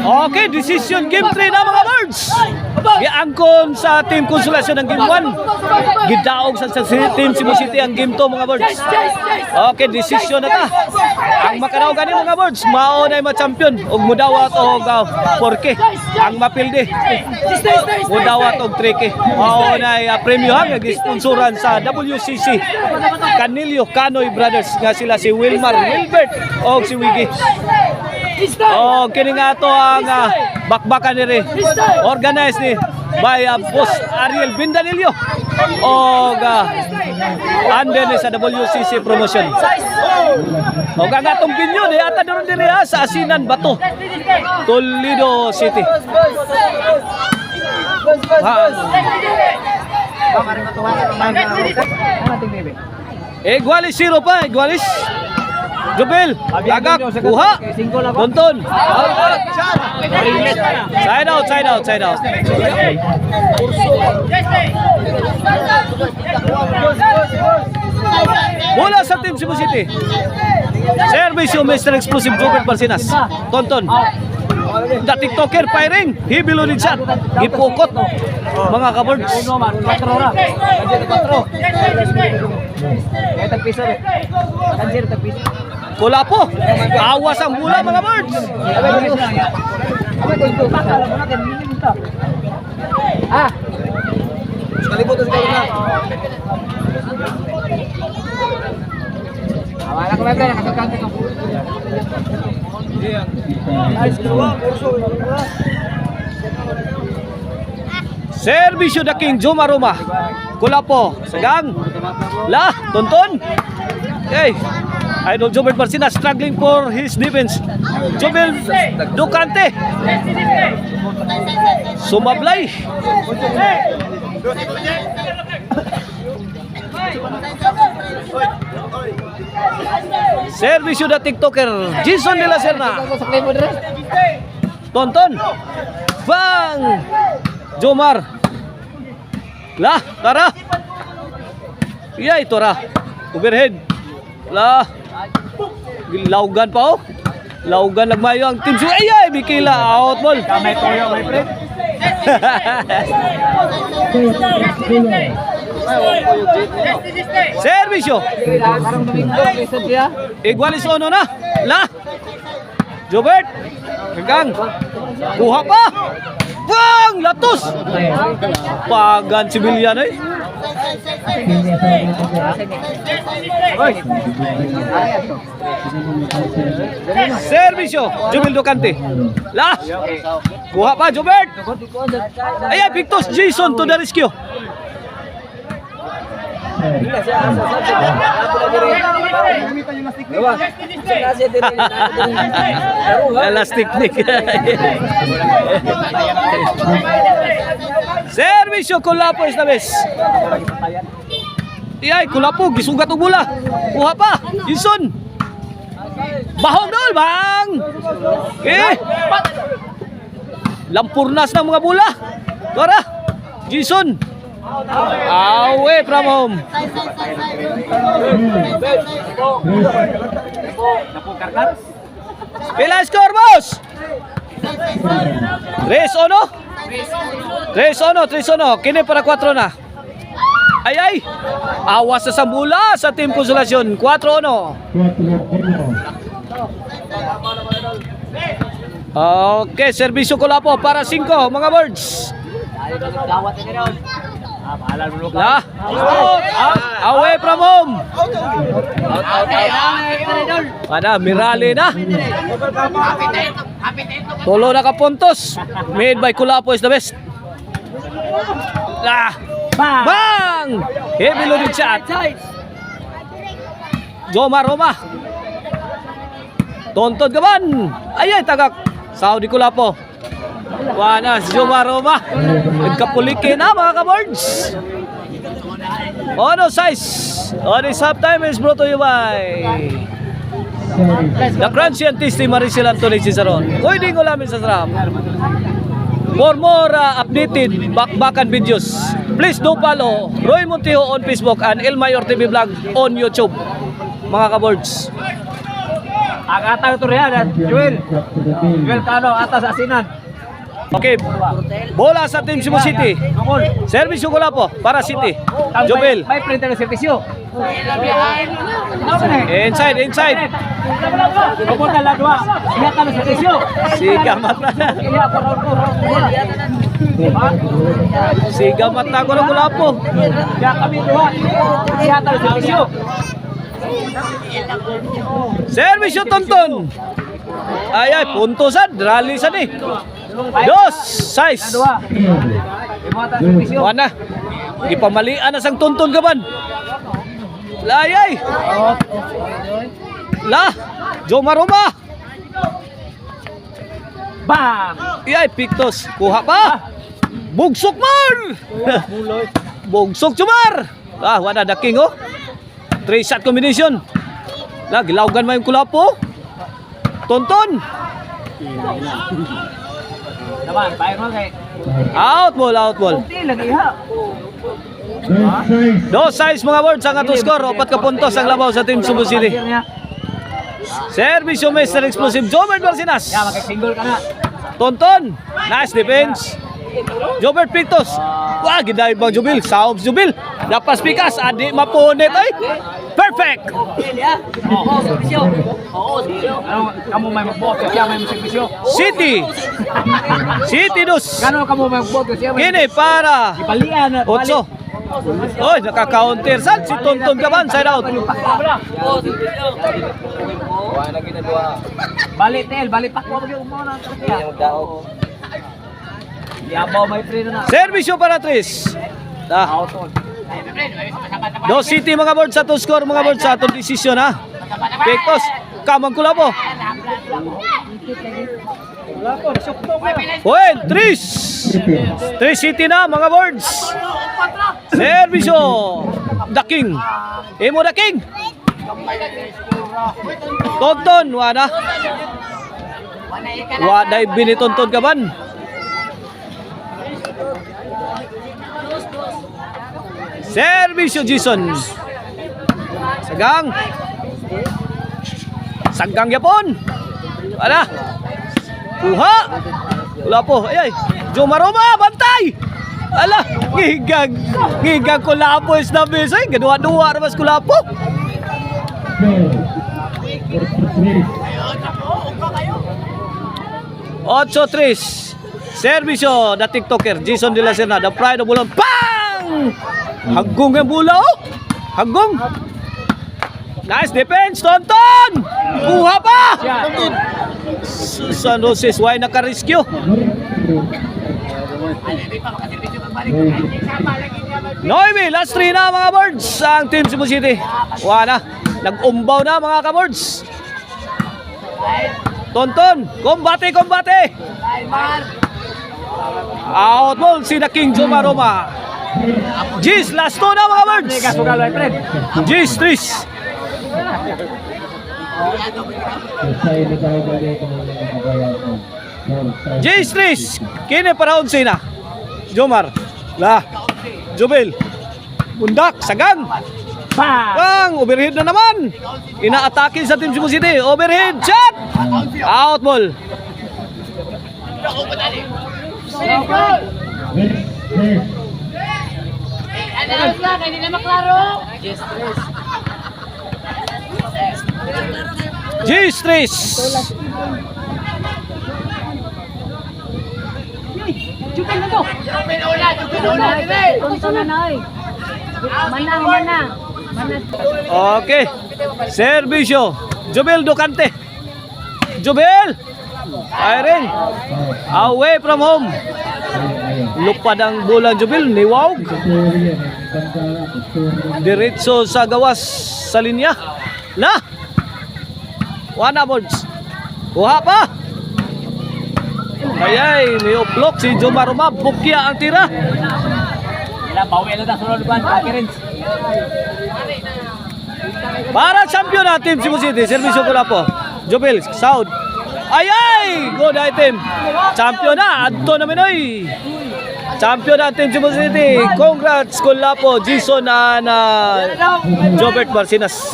Okay, decision game 3 na mga birds. Giangkon sa Team Consolation ng game 1. Gidaog sa Team Cebu City ang game 2 mga birds. Okay, decision na ta. Ang makaraw ganin mga birds, mao na ma-champion og mudawat og 4K. Ang mapildi mudawat og 3K. Mao na premyo nga gisponsoran sa WCC Canilio Canoy Brothers nga sila si Wilmar Wilbert og si Wiggy. Oh, kini nga to ang bakbakan ni organized ni by Boss Ariel Bindanillo og under ni sa WCC promotion. Og ang atong binyo ni ata doon diri sa Asinan Bato, Toledo City. Igualis 0 pa, Igualis. Jubel, agak, kuha, Tonton. Side out, side out, side out. Bola sa Team Cebu City. Service yung Mr. Explosive Jubel Barsinas. Tonton. The TikToker firing. He below the shot. Ipukot. Mga kabords. Kulapo. Awas ang bola mga birds. Servisyo da King Joma Roma. Kulapo. Sagang. Lah. Tonton. Hey. Idol Jobel Barsinas struggling for his defense. Jobel Ducante. Sumablay. Servisyo da TikToker Jason de la Serna. Tonton. Bang. Jomar. Lah, tara. Iya ito ra. Overhead. Lah. Laugan pa oh. Laugan nagmayo ang team. Ay, bikila out ball. Kamay toyo, my friend. Servisyo. Igualis ono na. La. Jobert. Hanggang. Kuha pa. Bang! Latos. Pagan sibilyan eh. Servisyo. Jubel Ducante. La. Kuha pa Jobert. Ay, Victos Jason to the rescue. Elastic nick. Servisyo Kulapo esta vez. Iyay Kulapo gisugat og bola. Kuha pa. Jason. Bahong dol bang. Lampurnas ng mga bola. Tara. Jason. Away from home. Pila score boss? 3-1. 3-1. Kini para 4 na. Ay. Awas sa Sambula sa Team Consolation. 4-1. Okay, servisyo Kulapo para 5 mga birds. Lah. Away from home. Ada Mirali na. Tulo na kapuntos. Made by Kulapo is the best. Lah. Bang! Heavy loaded shot. Joma Roma. Tonton kaban. Ay tagak. Saudi Kulapo. Wana si Joma Roma. Nagkapulike na mga kabords. Ono size. On this halftime is brought to you by The Crunchy and Tasty Maricel Anthony Cizaron. Pwedeng ulamin sa sarap. For more updated bakbakan videos, please do follow Roy Montijo on Facebook and El Mayor TV Vlog on YouTube. Mga kabords. Ang atang ito rin, Joel. Joel Cano, atas asinan. Okay, bola sa Team Cebu City. Service yung gula po para City. Jobel. May printer na servisyo. Inside. Pupunta lang dua. Siya ka na servisyo. Siga mata na. Siga mata ko na gula po. Siya kami dua. Siya ka na servisyo. Service yung tonton. Ay, punto sad. Rally sad eh. Dos, size. Dua. Imata servisyo. Wana. Ipamalian na sang tonton ka ban. Layay. La. Jomaroma. Bang! Iyay, Pictos. Kuha pa. Bugsok man. Bugsok Jomar. Wala daking oh. 3-shot combination. La, gilawgan mo yung kulapo. Tonton. Naman, bayan mo kay. Out ball. Kunti lagi ha. Do size mga words ang ato score. 4 ka puntos ang labaw sa Team Cebu City. Service yung Mr. Explosive Jobert Barcinas. Ya, mag-single ka na. Tonton. Nice defense. Jobert Pictos. Wah, giday bang Jubil. Saob Jubil. Dapas pikas. Adi mapunit ay. Perfect. Ano, kamu may mag-boto, siya may servisyo. City dos. Kano kamu may mag-boto, siya may. Kini para Balian na. 8. Oy, naka-counter sad si Tonton Gaban side out. Balik tel, balik pakwa mo yung muna. Yabaw may free na. Servisyo para 3. Do City mga board sa to score mga board sa to decision ha. Pektos, kamang kula po. Oy, 3 City na mga boards. Servisyo. The King. Emo The King. Tonton, wala. Waday binitonton ka ban. Servisyo Jason. Sagang yapon. Wala. Kuha. Wala po. Ay. Jomaroma, bantay. Ala, ngigag ko lapo is na besoy. Gadua-dua mas ko lapo. Ocho tres. Servisyo the TikToker Jason De La Serna, the pride of Bulan. Bang! Hagong ang bula oh. Hagong. Nice defense, Tonton. Kuha pa. San Roses, why naka-rescue? Noemi, last 3 na mga birds ang Team Cebu City. Wala, nag-umbaw na mga ka-birds. Tonton, kombate. Out ball si The King Jomaroma. Gis, last 2 na mga birds. Gis, 3. J-Stress, kini para 11 na. Jomar, la, Jubel, Bundak, Sagang. Bang, overhead na naman. Ina-atake sa Team Cebu City. Overhead shot. Out ball. Hindi na maklaro. G-Stress. Jubil na to. Tunto na na oy. Mana. Okay. Servisyo. Jubel Ducante. Jubel. Firing. Away from home. Lupad ang bola Jubel. Niwawg. Diretso sa gawas sa linya. La. One boards. Kuha pa. Ayay, may uplok si Jomaroma. Bukya ang tira. Bawi na ta sunod ban, Kirins. Para champion na Team Cebu City. Servisyo ko na po. Jubel, Saud. Ayay! Good item. Champion na. Adto namin oy. Champion na Team Cebu City. Congrats ko na po. Jason na Jobert Barcinas.